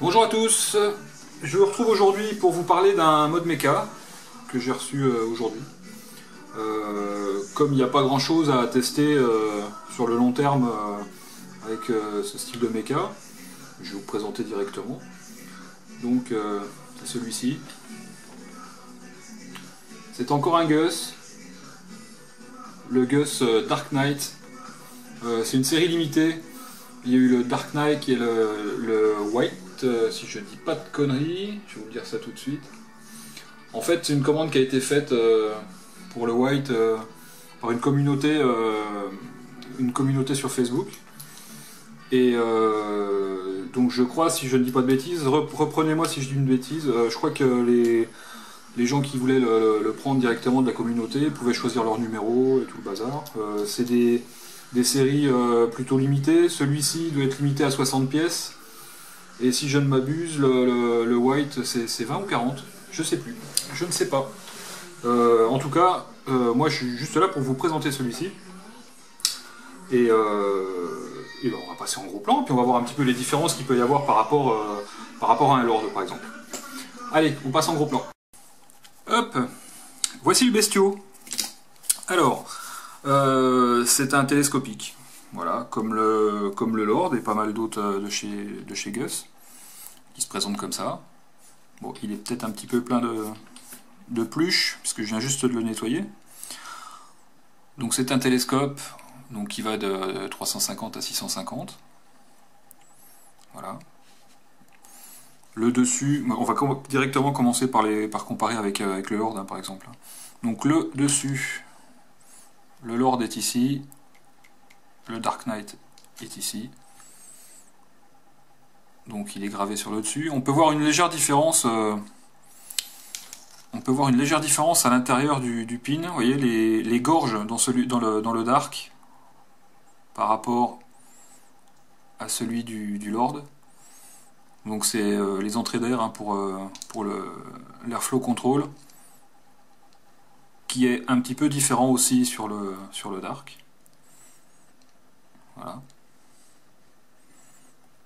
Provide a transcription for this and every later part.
Bonjour à tous, je vous retrouve aujourd'hui pour vous parler d'un mode mecha que j'ai reçu aujourd'hui. Comme il n'y a pas grand chose à tester sur le long terme avec ce style de mecha, je vais vous présenter directement. Donc c'est celui-ci. C'est encore un Gus, le Gus Dark Knight. C'est une série limitée. Il y a eu le Dark Knight et le White, si je dis pas de conneries, je vais vous dire ça tout de suite. En fait, c'est une commande qui a été faite pour le White par une communauté sur Facebook. Et donc je crois, si je ne dis pas de bêtises, reprenez-moi si je dis une bêtise, je crois que les gens qui voulaient le prendre directement de la communauté pouvaient choisir leur numéro et tout le bazar. C'est des séries plutôt limitées. Celui-ci doit être limité à 60 pièces. Et si je ne m'abuse, le White c'est 20 ou 40. Je sais plus. Je ne sais pas. En tout cas, moi je suis juste là pour vous présenter celui-ci. Et ben, on va passer en gros plan, puis on va voir un petit peu les différences qu'il peut y avoir par rapport à un Lord par exemple. Allez, on passe en gros plan. Hop, voici le bestiau. Alors, c'est un télescopique, voilà, comme le Lord et pas mal d'autres de chez Gus, qui se présentent comme ça. Bon, il est peut-être un petit peu plein de pluche, puisque je viens juste de le nettoyer. Donc c'est un télescope donc, qui va de 350 à 650. Voilà. Le dessus, on va directement commencer par comparer avec le Lord, hein, par exemple. Donc le dessus, le Lord est ici, le Dark Knight est ici. Donc il est gravé sur le dessus. On peut voir une légère différence. On peut voir une légère différence à l'intérieur du pin. Vous voyez les gorges dans le Dark par rapport à celui du Lord. Donc c'est les entrées d'air hein, pour l'airflow control, qui est un petit peu différent aussi sur le Dark. Voilà.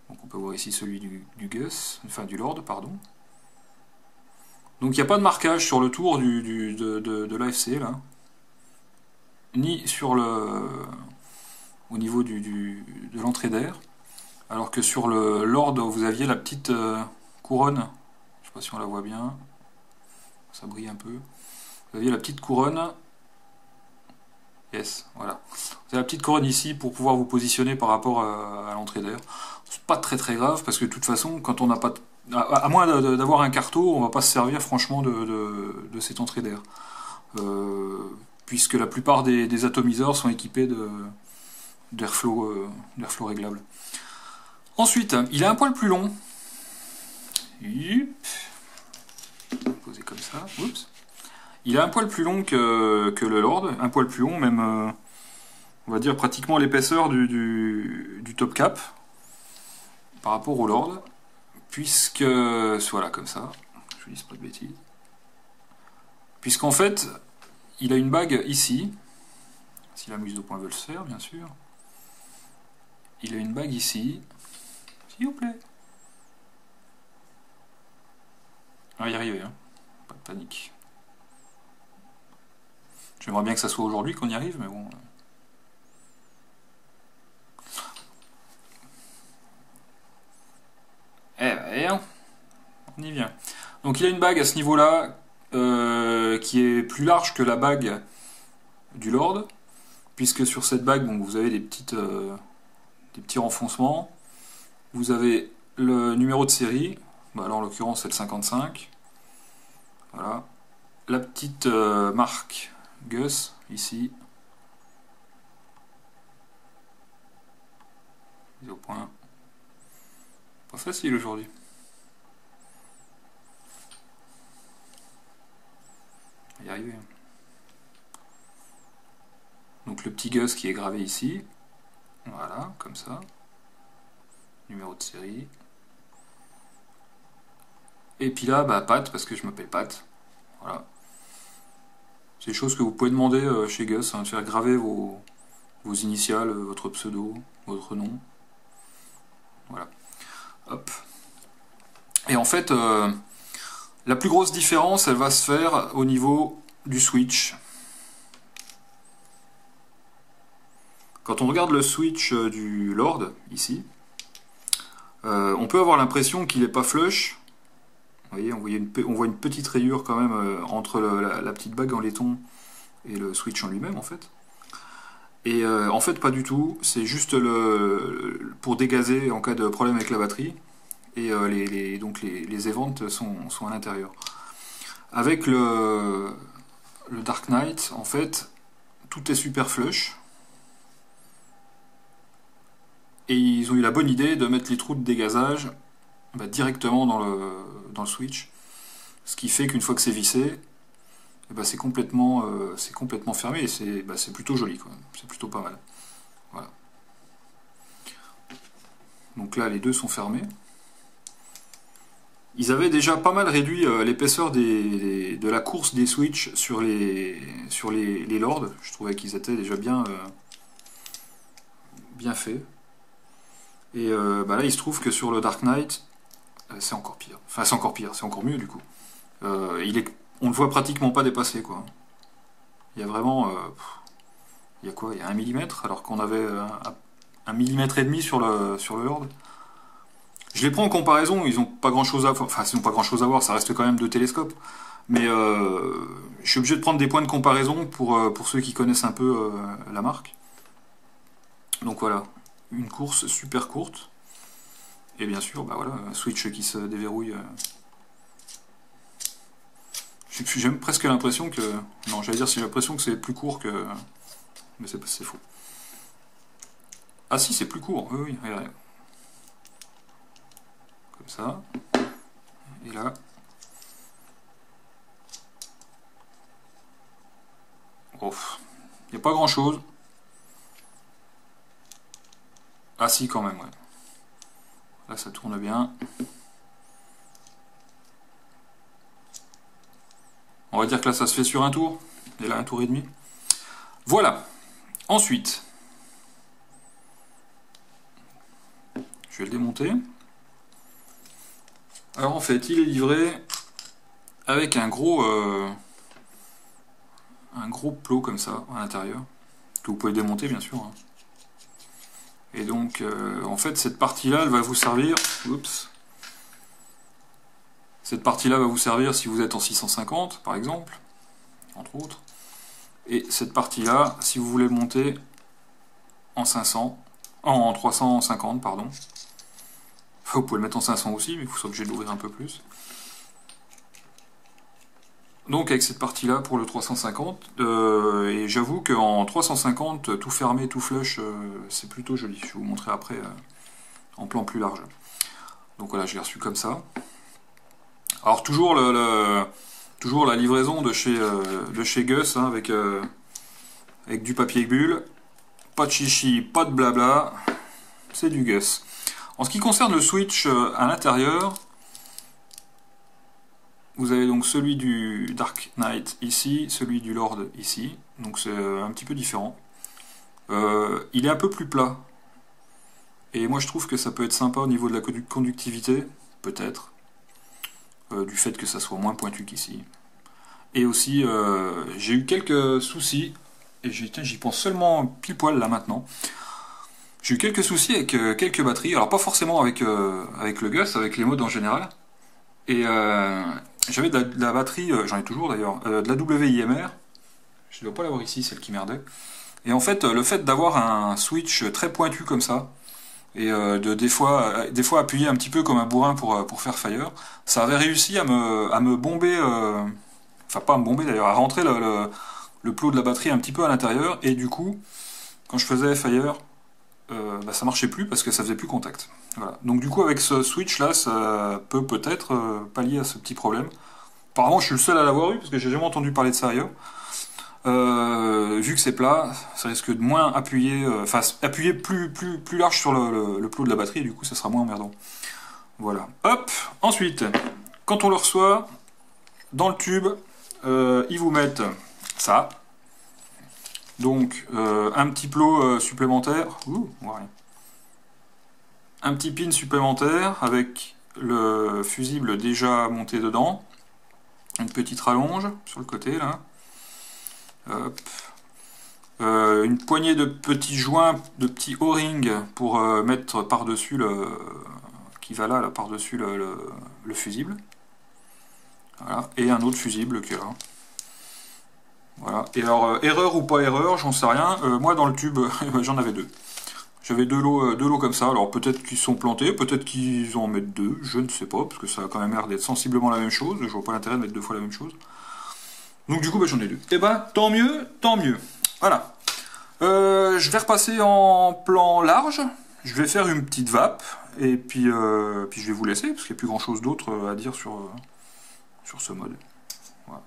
Donc on peut voir ici celui du Gus, enfin du Lord, pardon. Donc il n'y a pas de marquage sur le tour de l'AFC là, ni sur au niveau de l'entrée d'air, alors que sur le Lord vous aviez la petite couronne, je ne sais pas si on la voit bien, ça brille un peu, vous aviez la petite couronne, yes, voilà, vous avez la petite couronne ici pour pouvoir vous positionner par rapport à l'entrée d'air. C'est pas très grave, parce que de toute façon, quand on n'a pas à moins d'avoir un carto, on va pas se servir franchement de cette entrée d'air. Puisque la plupart des atomiseurs sont équipés d'airflow réglable. Ensuite, il a un poil plus long. Posé comme ça. Oups. Il a un poil plus long que le Lord, un poil plus long, même on va dire pratiquement l'épaisseur du top cap par rapport au Lord. Puisque, voilà, comme ça, je ne dis pas de bêtises, puisqu'en fait, il a une bague ici, si la mise au point veut le faire, bien sûr, il a une bague ici, s'il vous plaît. On va y arriver, hein. Pas de panique. J'aimerais bien que ça soit aujourd'hui qu'on y arrive, mais bon... Eh ben, on y vient. Donc il a une bague à ce niveau-là qui est plus large que la bague du Lord, puisque sur cette bague, bon, vous avez des petits renfoncements. Vous avez le numéro de série, bah là en l'occurrence c'est le 55. Voilà. La petite marque Gus ici. Mise au point. Pas facile aujourd'hui. On va y arriver. Donc le petit Gus qui est gravé ici. Voilà, comme ça. Numéro de série. Et puis là, bah, Pat, parce que je m'appelle Pat. Voilà. C'est des choses que vous pouvez demander chez Gus, hein, de faire graver vos initiales, votre pseudo, votre nom. Voilà. Hop. Et en fait, la plus grosse différence, elle va se faire au niveau du switch. Quand on regarde le switch du Lord, ici, on peut avoir l'impression qu'il n'est pas flush. Vous voyez, on voit une petite rayure quand même entre la petite bague en laiton et le switch en lui-même, en fait. Et en fait, pas du tout. C'est juste pour dégazer en cas de problème avec la batterie. Et donc les éventes sont à l'intérieur. Avec le Dark Knight, en fait, tout est super flush. Et ils ont eu la bonne idée de mettre les trous de dégazage directement dans le switch. Ce qui fait qu'une fois que c'est vissé, c'est complètement fermé et c'est plutôt joli, quoi. C'est plutôt pas mal. Voilà. Donc là, les deux sont fermés. Ils avaient déjà pas mal réduit l'épaisseur de la course des switches sur les Lords. Je trouvais qu'ils étaient déjà bien faits. Et là, il se trouve que sur le Dark Knight, c'est encore pire. Enfin, c'est encore pire, c'est encore mieux du coup. On ne voit pratiquement pas dépasser, quoi. Il y a vraiment... il y a quoi? Il y a 1 mm, alors qu'on avait 1,5 mm sur le Lord. Je les prends en comparaison, ils n'ont pas grand chose à voir. Enfin, ils n'ont pas grand chose à voir, ça reste quand même 2 télescopes. Mais je suis obligé de prendre des points de comparaison pour ceux qui connaissent un peu la marque. Donc voilà, une course super courte. Et bien sûr, voilà, un switch qui se déverrouille. J'ai même presque l'impression que... Non, j'allais dire, j'ai l'impression que c'est plus court que... Mais c'est faux. Ah si, c'est plus court, oui, regardez. Comme ça. Et là... Oh, il n'y a pas grand chose. Ah si, quand même, ouais. Là, ça tourne bien. On va dire que là, ça se fait sur un tour. Et là, 1 tour et demi. Voilà. Ensuite, je vais le démonter. Alors, en fait, il est livré avec un gros plot comme ça, à l'intérieur. Que vous pouvez démonter, bien sûr. Hein. Et donc, en fait, cette partie-là, elle va vous servir... Oups. Cette partie-là va vous servir si vous êtes en 650, par exemple, entre autres. Et cette partie-là, si vous voulez le monter en 350, pardon. Enfin, vous pouvez le mettre en 500 aussi, mais vous serez obligé de l'ouvrir un peu plus. Donc avec cette partie-là pour le 350, et j'avoue qu'en 350, tout fermé, tout flush, c'est plutôt joli. Je vais vous montrer après en plan plus large. Donc voilà, je l'ai reçu comme ça. Alors toujours toujours la livraison de chez Gus, hein, avec du papier bulle, pas de chichi, pas de blabla, c'est du Gus. En ce qui concerne le switch à l'intérieur, vous avez donc celui du Dark Knight ici, celui du Lord ici, donc c'est un petit peu différent. Il est un peu plus plat, et moi je trouve que ça peut être sympa au niveau de la conductivité, peut-être. Du fait que ça soit moins pointu qu'ici. Et aussi, j'ai eu quelques soucis, et j'y pense seulement pile poil là maintenant. J'ai eu quelques soucis avec quelques batteries, alors pas forcément avec le Gus, avec les modes en général. Et j'avais de la batterie, j'en ai toujours d'ailleurs, de la WIMR. Je ne dois pas l'avoir ici, celle qui merdait. Et en fait, le fait d'avoir un switch très pointu comme ça, et des fois appuyer un petit peu comme un bourrin pour faire fire, ça avait réussi à me bomber, enfin pas à me bomber d'ailleurs, à rentrer le plot de la batterie un petit peu à l'intérieur, et du coup, quand je faisais fire, ça marchait plus parce que ça faisait plus contact. Voilà. Donc du coup avec ce switch là, ça peut peut-être pallier à ce petit problème. Apparemment je suis le seul à l'avoir eu parce que j'ai jamais entendu parler de ça ailleurs. Vu que c'est plat, ça risque de moins appuyer, appuyer plus large sur le plot de la batterie, et du coup ça sera moins emmerdant. Voilà. Hop. Ensuite, quand on le reçoit, dans le tube, ils vous mettent ça. Donc un petit plot supplémentaire. Ouh, on voit rien. Un petit pin supplémentaire avec le fusible déjà monté dedans. Une petite rallonge sur le côté là. Hop. Une poignée de petits joints, de petits O-rings pour mettre par-dessus qui va là par-dessus le fusible. Voilà. Et un autre fusible qui est là. Voilà. Et alors, erreur ou pas erreur, j'en sais rien. Moi, dans le tube, j'en avais deux. J'avais deux lots comme ça. Alors, peut-être qu'ils sont plantés, peut-être qu'ils en mettent deux. Je ne sais pas, parce que ça a quand même l'air d'être sensiblement la même chose. Je vois pas l'intérêt de mettre deux fois la même chose. Donc, du coup, bah, j'en ai deux. Et ben, tant mieux, tant mieux. Voilà. Je vais repasser en plan large. Je vais faire une petite vape. Et puis je vais vous laisser, parce qu'il n'y a plus grand-chose d'autre à dire sur ce mode. Voilà.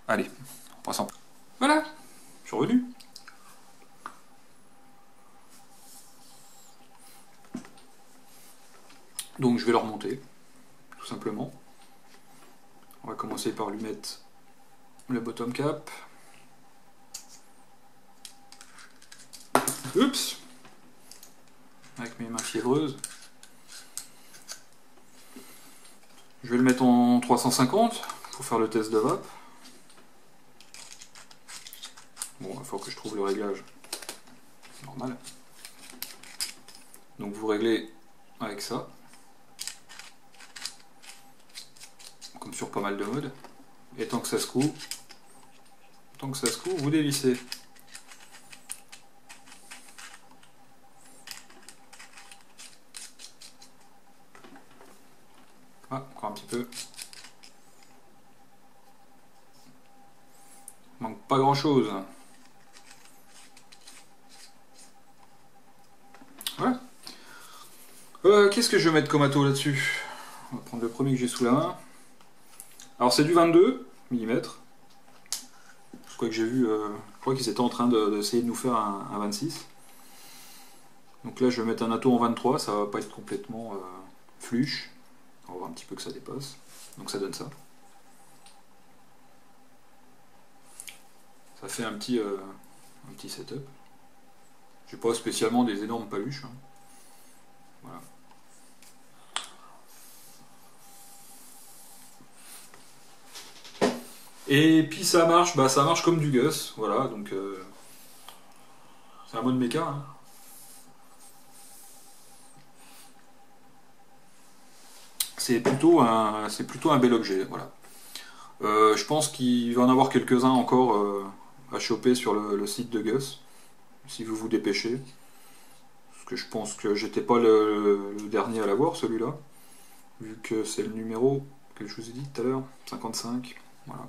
Allez, on passe en... Voilà, je suis revenu. Donc je vais le remonter, tout simplement. On va commencer par lui mettre le bottom cap. Oups! Avec mes mains fiévreuses. Je vais le mettre en 350 pour faire le test de vape. Bon, il faut que je trouve le réglage normal. Donc vous réglez avec ça. Comme sur pas mal de modes. Et tant que ça se coud, vous dévissez. Ah, encore un petit peu. Il manque pas grand chose. Voilà. Qu'est-ce que je vais mettre comme ato là-dessus? On va prendre le premier que j'ai sous la main. Alors c'est du 22 mm. Je crois que j'ai vu, je crois qu'ils étaient en train d'essayer de nous faire un 26. Donc là je vais mettre un ato en 23, ça va pas être complètement fluche. On va voir un petit peu que ça dépasse. Donc ça donne ça. Ça fait un petit setup. J'ai pas spécialement des énormes paluches. Hein. Voilà. Et puis ça marche comme du Gus, voilà, donc c'est un mode méca. Hein. C'est plutôt un bel objet, voilà. Je pense qu'il va en avoir quelques-uns encore à choper sur le site de Gus, si vous vous dépêchez. Parce que je pense que j'étais pas le dernier à l'avoir, celui-là, vu que c'est le numéro que je vous ai dit tout à l'heure, 55, voilà.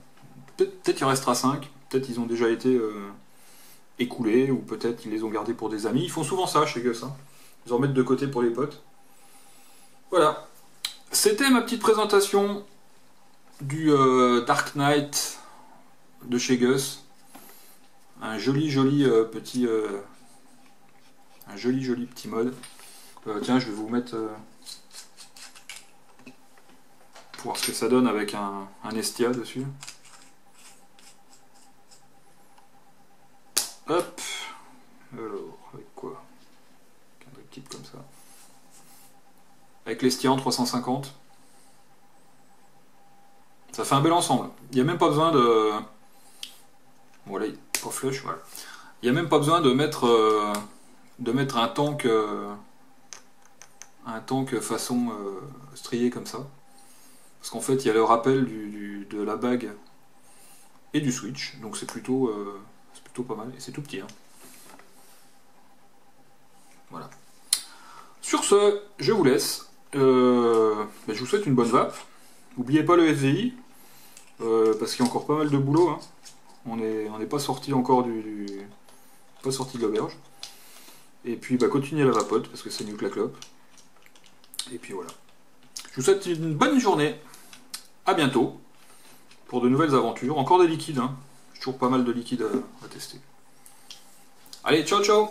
Peut-être il restera 5, peut-être ils ont déjà été écoulés, ou peut-être ils les ont gardés pour des amis. Ils font souvent ça chez Gus, hein. Ils en mettent de côté pour les potes. Voilà. C'était ma petite présentation du Dark Knight de chez Gus. Un joli petit mode. Tiens, je vais vous mettre pour voir ce que ça donne avec un Estia dessus. Hop. Alors, avec quoi? Un truc type comme ça. Avec l'Estia en 350. Ça fait un bel ensemble. Il n'y a même pas besoin de... Voilà, il est pas flush, voilà. Il n'y a même pas besoin de mettre un tank façon strié comme ça. Parce qu'en fait, il y a le rappel de la bague et du switch. Donc c'est plutôt pas mal. Et c'est tout petit. Hein. Voilà. Sur ce, je vous laisse. Je vous souhaite une bonne vape. N'oubliez pas le FVI. Parce qu'il y a encore pas mal de boulot. Hein. On n'est pas sorti encore pas sorti de l'auberge. Et puis continuez la vapote parce que c'est mieux que la clope. Et puis voilà. Je vous souhaite une bonne journée. À bientôt pour de nouvelles aventures. Encore des liquides. Hein. J'ai toujours pas mal de liquides à tester. Allez, ciao ciao!